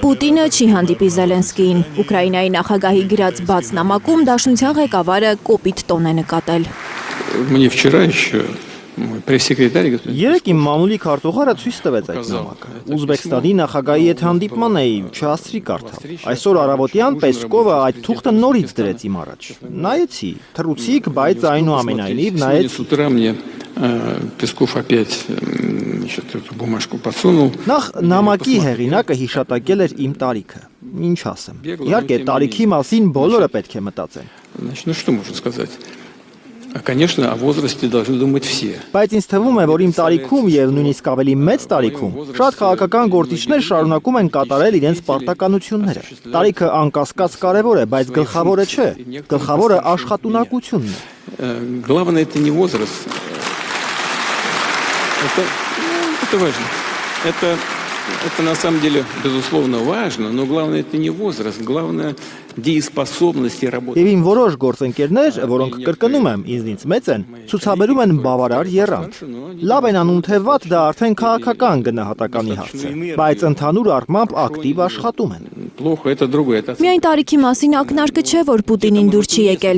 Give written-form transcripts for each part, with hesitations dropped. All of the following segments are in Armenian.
Պուտինը չի հանդիպի Զելենսկիին։ Ուկրաինայի նախագահի գրած բաց նամակում Դաշնության ղեկավարը կոպիտ տոն է նկատել։ Երեկ իմ մամուլի քարտուղարը ցույց տվեց այդ նամակը։ Ուզբեկստանի նախագահի հետ հանդիպման էի, չհասցրի կարդալ։ Այսօր առավոտյան Պեսկովը այդ թուղթը նորից դրեց իմ առաջ։ Նայեցի, թռուցիկ, բայց այնուամենայնիվ նայեցի։ Песков опять эту бумажку подсунул. Նախ նամակի հեղինակը հիշատակել էր իմ տարիքը։ Ինչ ասեմ։ Իհարկե, տարիքի մասին բոլորը պետք է մտածեն։ Значит, ну что можно сказать? Конечно, о возрасте должны думать все. Բայց ինձ թվում է, որ իմ տարիքում եւ նույնիսկ ավելի մեծ տարիքում շատ քաղաքական գործիչներ շարունակում են կատարել իրենց պարտականությունները։ Տարիքը անկասկած կարևոր է, բայց գլխավորը չէ։ Գլխավորը աշխատունակությունն է։ Главное это не возраст. Это важно. Это на самом деле, безусловно, важно, но главное это не возраст, главное дееспособность и работа. Եվ իմ որոշ գործընկերներ, որոնք կրկնում եմ, ինձնից մեծ են, ցուցաբերում են բավարար եռանդ։ Լավ են անում թե վատ, դա արդեն քաղաքական գնահատականի հարց է, բայց ընդհանուր առմամբ ակտիվ աշխատում են։ Плохо, это другое. Միայն տարիքի մասին ակնարկը չէ, որ Պուտինին դուր չի եկել։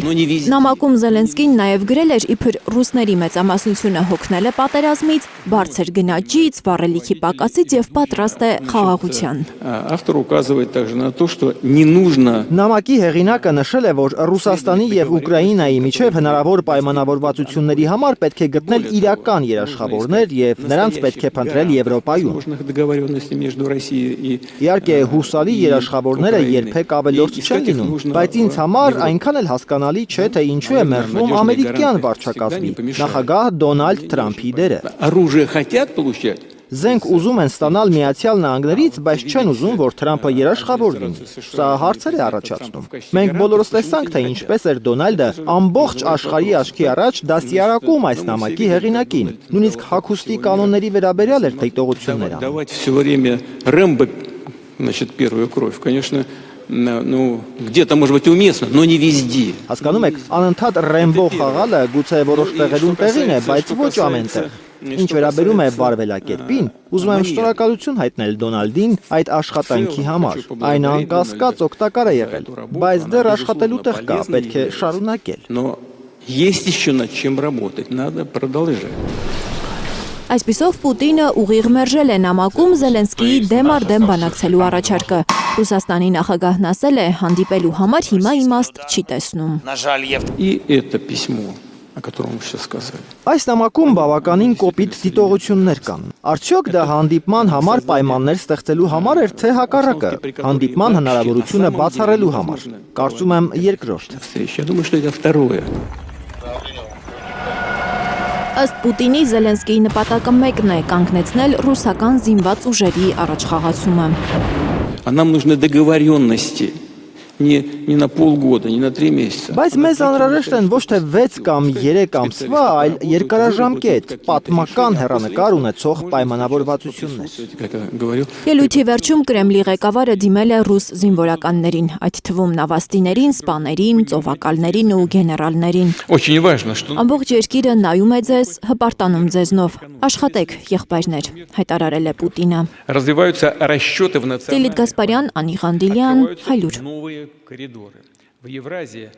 Նամակում Զելենսկին նաև գրել էր, իբր ռուսների մեծամասնությունը հոգնել է պատերազմից, բարձր գնաճից, վառելիքի պակասից եւ պատրաստ է խաղաղության։ Автор указывает также на то, что не нужно. Նամակի հեղինակը նշել է, որ Ռուսաստանի եւ Ուկրաինայի միջև հնարավոր պայմանավորվածությունների համար պետք է գտնել իրական երաշխավորներ եւ նրանց պետք է փնտրել Եվրոպայում։ Իհարկե, հուսալի երաշխավորները երբեք ավելորդ չեն լինում, բայց ինձ համար այնքան էլ հասկանալի չէ, թե ինչու է մերժվում ամերիկյան վարչակազմի նախագահ Դոնալդ Թրամփի դերը։ Оружие хотят получать. Զենք ուզում են ստանալ Միացյալ Նահանգներից, բայց չեն ուզում, որ Թրամփը երաշխավոր լինի։ Սա հարցեր է առաջացնում։ Մենք բոլորս տեսանք, թե ինչպես էր Դոնալդը ամբողջ աշխարհի աչքի առաջ դաստիարակում այս նամակի հեղինակին։ Նույնիսկ հագուստի կանոնների վերաբերյալ էր թեյտողություններ անում։ Давать все время Рэмбо, значит, первую кровь, конечно, ну, где-то, может быть, уместно, но не везде. Հասկանում եք, անընդհատ Ռեմբո խաղալը գուցե որոշ տեղերում տեղին է, բայց ոչ ամենտեղ։ Ինչ վերաբերում է վարվելակերպին, ուզում եմ շնորհակալություն հայտնել Դոնալդին այդ աշխատանքի համար։ Այն անկասկած օգտակար է եղել, բայց դեռ աշխատելու տեղ կա, պետք է շարունակել։ Но есть еще над чем работать, надо продолжать. Այսպիսով Պուտինը ուղիղ մերժել է նամակում Զելենսկիի դեմ առ դեմ բանակցելու առաջարկը։ Ռուսաստանի նախագահն ասել է, հանդիպելու համար հիմա իմաստ չի տեսնում։ И это письмо, о котором мы сейчас сказали. Այս նամակում բավականին կոպիտ դիտողություններ կան։ Արդյոք դա հանդիպման համար պայմաններ ստեղծելու համար էր, թե հակառակը, հանդիպման հնարավորությունը բացառելու համար։ Կարծում եմ երկրորդ։ Я думаю, что это второе. Ըստ Պուտինի Զելենսկիի նպատակը մեկն է կանգնեցնել ռուսական զինված ուժերի առաջխաղացումը։ А нам нужны договоренности. Не на полгода, не на 3 месяца. Բայց մեզ անհրաժեշտ են ոչ թե 6 կամ 3 ամսվա, այլ երկարաժամկետ, պատմական հեռանկար ունեցող պայմանավորվածություններ։ Ելույթի վերջում Կրեմլի ղեկավարը դիմել է ռուս զինվորականներին, այդ թվում նավաստիներին, սպաներին, ծովակալներին ու գեներալներին։ Очень важно, что Ամբողջ երկիրը նայում է ձեզ, հպարտանում ձեզնով։ Աշխատեք, եղբայրներ, հայտարարել է Պուտինը։ развиваются расчеты в Լիլիթ Գասպարյան, Անի Ղանդիլյան, Հայլուր։ новые коридоры. В Евразии